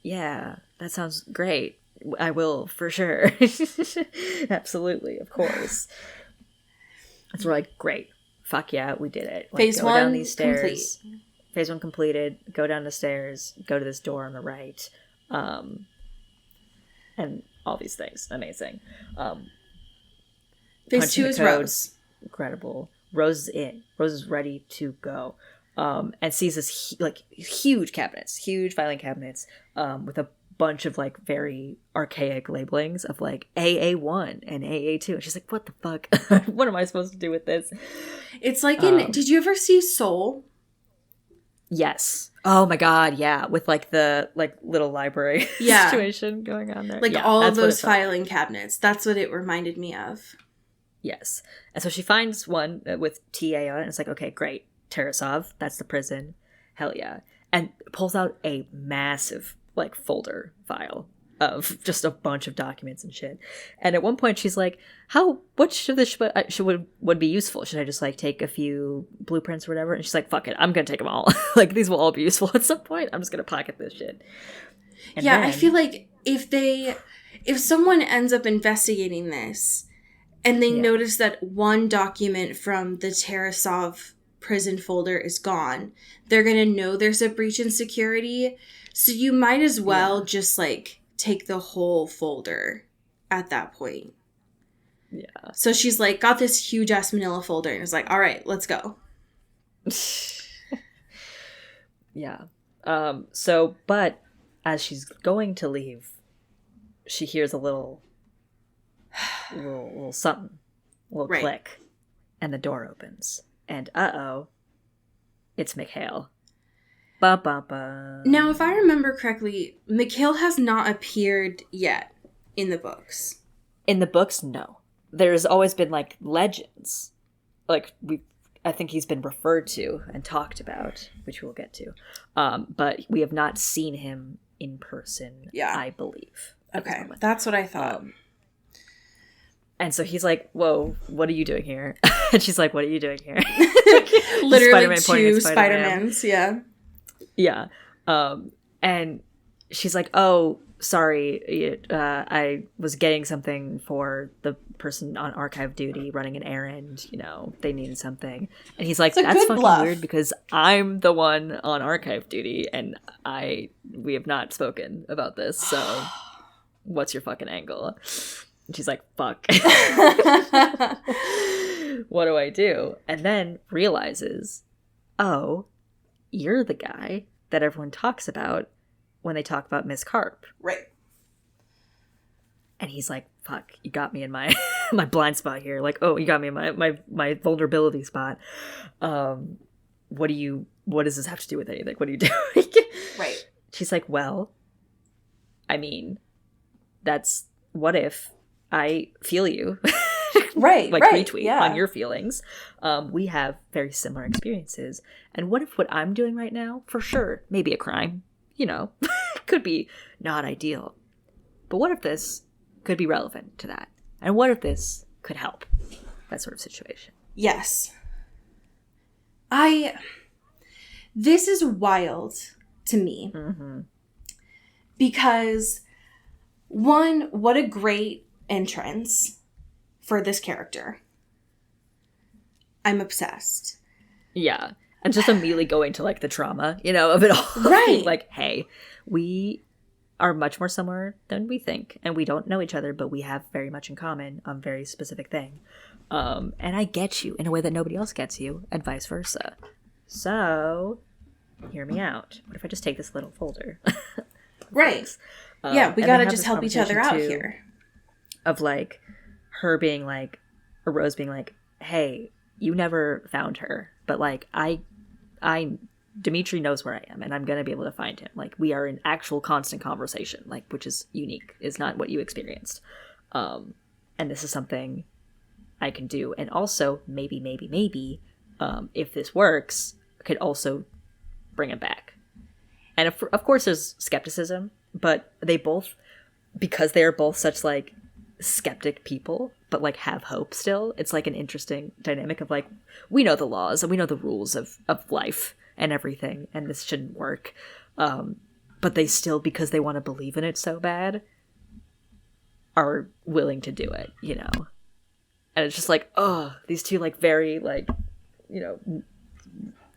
yeah, that sounds great. I will for sure. Absolutely, of course. So we're like, great. Fuck yeah, we did it. Like, phase go 1 down these stairs. complete. Phase 1 completed. Go down the stairs. Go to this door on the right. And all these things. Amazing. Phase 2 is Rose. Incredible. Rose is in. Rose is ready to go. And sees this huge cabinets, huge filing cabinets, with a bunch of like very archaic labelings of like AA1 and AA2. And she's like, what the fuck? What am I supposed to do with this? It's like did you ever see Soul? Yes. Oh my god, yeah. With like the like little library situation going on there. Like yeah, all of those filing cabinets. That's what it reminded me of. Yes. And so she finds one with TA on it, and it's like, okay, great. Tarasov, that's the prison. Hell yeah. And pulls out a massive like folder file of just a bunch of documents and shit. And at one point she's like, what should this would be useful? Should I just like take a few blueprints or whatever? And she's like, fuck it, I'm gonna take them all. Like, these will all be useful at some point. I'm just gonna pocket this shit. And I feel like if someone ends up investigating this and they notice that one document from the Tarasov prison folder is gone, they're going to know there's a breach in security. So you might as well just, like, take the whole folder at that point. Yeah. So she's, like, got this huge-ass manila folder and is like, all right, let's go. Yeah. But as she's going to leave, she hears a little something, a little click, and the door opens. And it's Mikhail. Ba ba ba. Now, if I remember correctly, Mikhail has not appeared yet in the books. In the books, no. There's always been, like, legends. Like, I think he's been referred to and talked about, which we'll get to. But we have not seen him in person, I believe. Okay, that's what I thought. And so he's like, whoa, what are you doing here? And she's like, what are you doing here? Literally two Spider-Mans, yeah. Yeah. And she's like, oh, sorry, I was getting something for the person on archive duty, running an errand, you know, they needed something. And he's like, that's fucking weird because I'm the one on archive duty and we have not spoken about this, so what's your fucking angle? And she's like, fuck. What do I do? And then realizes, oh, you're the guy that everyone talks about when they talk about Miss Carp. Right. And he's like, fuck, you got me in my my blind spot here. Like, oh, you got me in my vulnerability spot. What does this have to do with anything? What are you doing? Right. She's like, well, I mean, what if I feel you? Right. Like, retweet on your feelings. We have very similar experiences. And what if what I'm doing right now, for sure, maybe a crime, you know, could be not ideal. But what if this could be relevant to that? And what if this could help? That sort of situation. Yes. This is wild to me. Mm-hmm. Because, one, what a great entrance for this character. I'm obsessed. Yeah. And just immediately going to, like, the trauma, you know, of it all. Right. Like, hey, we are much more similar than we think. And we don't know each other, but we have very much in common on very specific thing. And I get you in a way that nobody else gets you, and vice versa. So, hear me out. What if I just take this little folder? Right. Yeah, we gotta just help each other out here. Of, like, her being like, or Rose being like, hey, you never found her, but, like, Dimitri knows where I am, and I'm gonna be able to find him. Like, we are in actual constant conversation, like, which is unique, is not what you experienced. And this is something I can do. And also, maybe, if this works, could also bring him back. And of course there's skepticism, but they both, because they are both such, like, skeptic people, but, like, have hope still, it's, like, an interesting dynamic of, like, we know the laws and we know the rules of life and everything, and this shouldn't work. But they still, because they want to believe in it so bad, are willing to do it, you know? And it's just like, oh, these two, like, very, like, you know,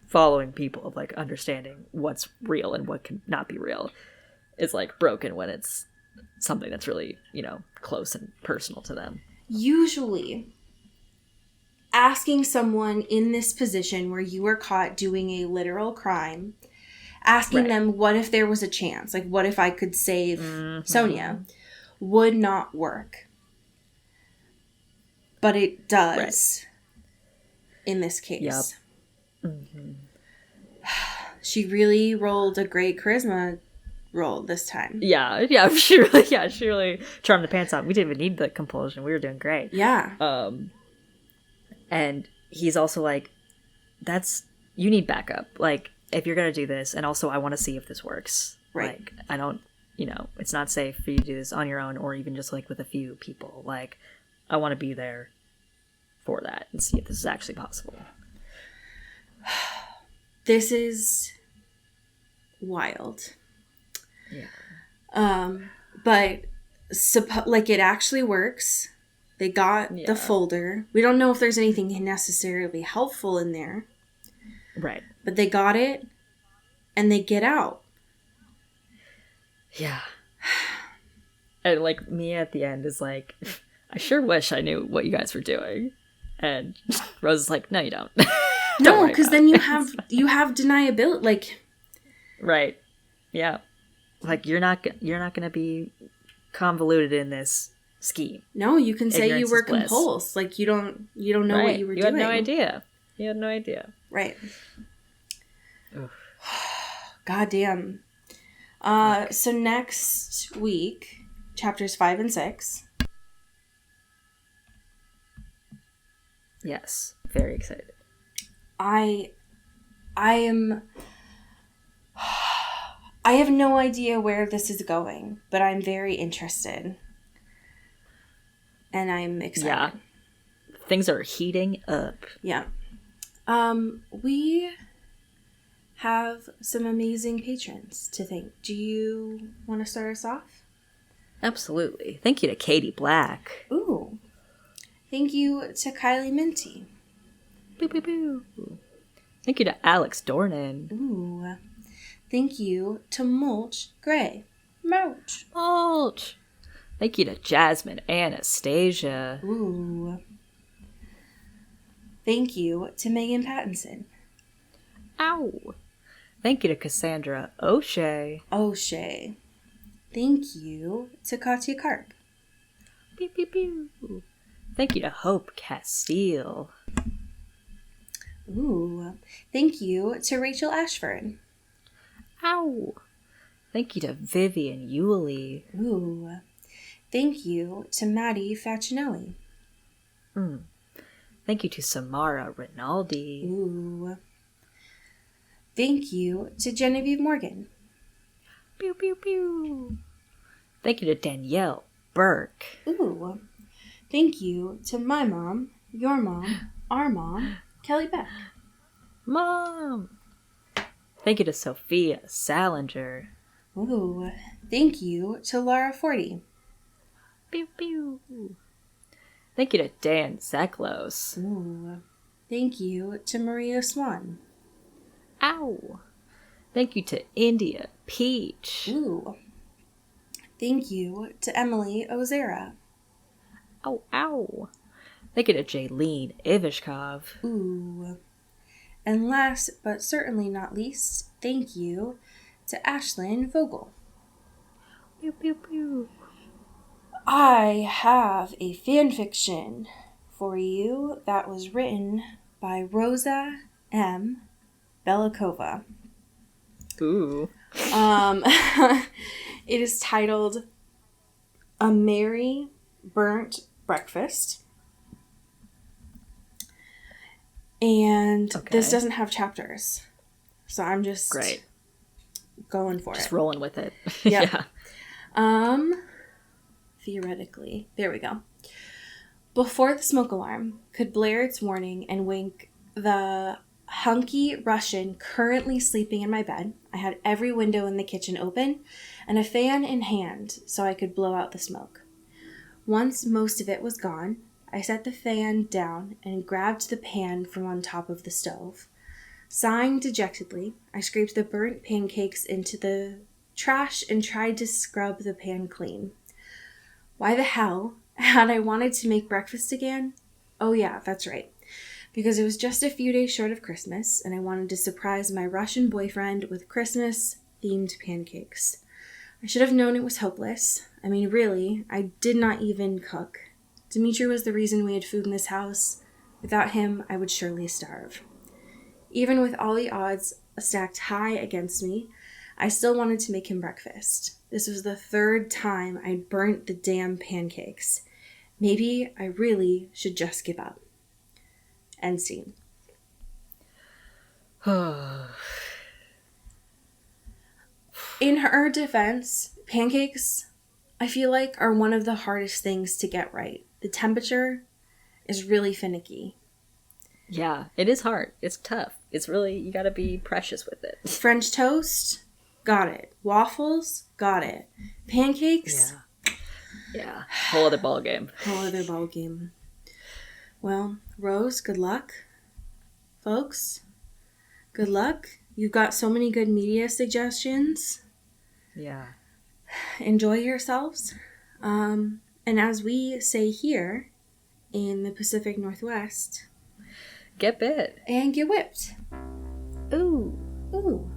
following people of, like, understanding what's real and what can not be real is, like, broken when it's something that's really, you know, close and personal to them. Usually, asking someone in this position where you were caught doing a literal crime, asking them, what if there was a chance? Like, what if I could save Sonia? Would not work. But it does in this case. Yep. Mm-hmm. She really rolled a great charisma roll this time. Yeah, she really charmed the pants off. We didn't even need the compulsion. We were doing great. Yeah. And he's also like, you need backup. Like, if you're gonna do this, and also I want to see if this works. Right. Like, I don't, you know, it's not safe for you to do this on your own, or even just, like, with a few people. Like, I want to be there for that and see if this is actually possible. This is wild. Yeah. But like, it actually works. They got the folder. We don't know if there's anything necessarily helpful in there. Right. But they got it, and they get out. Yeah. And, like, Mia at the end is like, I sure wish I knew what you guys were doing. And Rose is like, no, you don't. No, because then you have deniability. Like, right. Yeah. Like, you're not gonna be convoluted in this scheme. No, you can say Ignorance you were is bliss. compulsed. Like, you don't know Right. what you were doing. You had no idea. You had no idea. Right. Ugh. God damn. So next week, chapters 5 and 6. Yes. Very excited. I have no idea where this is going, but I'm very interested. And I'm excited. Yeah. Things are heating up. Yeah. We have some amazing patrons to thank. Do you want to start us off? Absolutely. Thank you to Katie Black. Ooh. Thank you to Kylie Minty. Boo, boo, boo. Thank you to Alex Dornan. Ooh. Thank you to Mulch Gray. Mulch. Mulch. Thank you to Jasmine Anastasia. Ooh. Thank you to Megan Pattinson. Ow. Thank you to Cassandra O'Shea. O'Shea. Thank you to Katya Karp. Pew, pew, pew. Thank you to Hope Castile. Ooh. Thank you to Rachel Ashford. Ow. Thank you to Vivian Yulee. Ooh. Thank you to Maddie Facinelli. Thank you to Samara Rinaldi. Ooh. Thank you to Genevieve Morgan. Pew, pew, pew. Thank you to Danielle Burke. Ooh. Thank you to my mom, your mom, our mom, Kelly Beck. Mom. Thank you to Sophia Salinger. Ooh. Thank you to Laura Forty. Pew, pew. Thank you to Dan Zeklos. Ooh. Thank you to Maria Swan. Ow. Thank you to India Peach. Ooh. Thank you to Emily Ozera. Ow, ow. Thank you to Jaylene Ivishkov. Ooh. And last but certainly not least, thank you to Ashlyn Vogel. Pew, pew, pew. I have a fan fiction for you that was written by Rosa M. Belikova. Ooh. It is titled A Merry Burnt Breakfast. And this doesn't have chapters. So I'm just Great. Going for Just it. rolling with it. Yep. Yeah. Theoretically. There we go. Before the smoke alarm could blare its warning and wink the hunky Russian currently sleeping in my bed, I had every window in the kitchen open and a fan in hand so I could blow out the smoke. Once most of it was gone, I set the fan down and grabbed the pan from on top of the stove. Sighing dejectedly, I scraped the burnt pancakes into the trash and tried to scrub the pan clean. Why the hell had I wanted to make breakfast again? Oh yeah, that's right. Because it was just a few days short of Christmas, and I wanted to surprise my Russian boyfriend with Christmas-themed pancakes. I should have known it was hopeless. I mean, really, I did not even cook. Dimitri was the reason we had food in this house. Without him, I would surely starve. Even with all the odds stacked high against me, I still wanted to make him breakfast. This was the third time I'd burnt the damn pancakes. Maybe I really should just give up. End scene. In her defense, pancakes, I feel like, are one of the hardest things to get right. The temperature is really finicky. Yeah, it is hard. It's tough. It's really, you gotta be precious with it. French toast, got it. Waffles, got it. Pancakes, Yeah, whole other ball game. Whole other ball game. Well, Rose, good luck. Folks, good luck. You've got so many good media suggestions. Yeah. Enjoy yourselves. And as we say here in the Pacific Northwest, Get bit. and get whipped. Ooh. Ooh.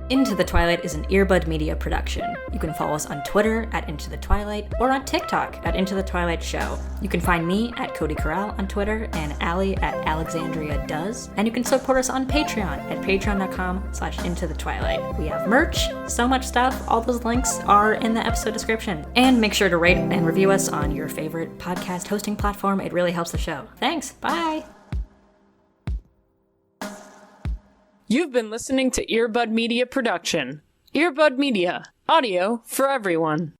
Into the Twilight is an Earbud Media production. You can follow us on Twitter at Into the Twilight or on TikTok at Into the Twilight Show. You can find me at Cody Corral on Twitter and Allie at Alexandria Does. And you can support us on Patreon at patreon.com/Into the Twilight. We have merch, so much stuff. All those links are in the episode description. And make sure to rate and review us on your favorite podcast hosting platform. It really helps the show. Thanks. Bye. You've been listening to Earbud Media Production. Earbud Media, audio for everyone.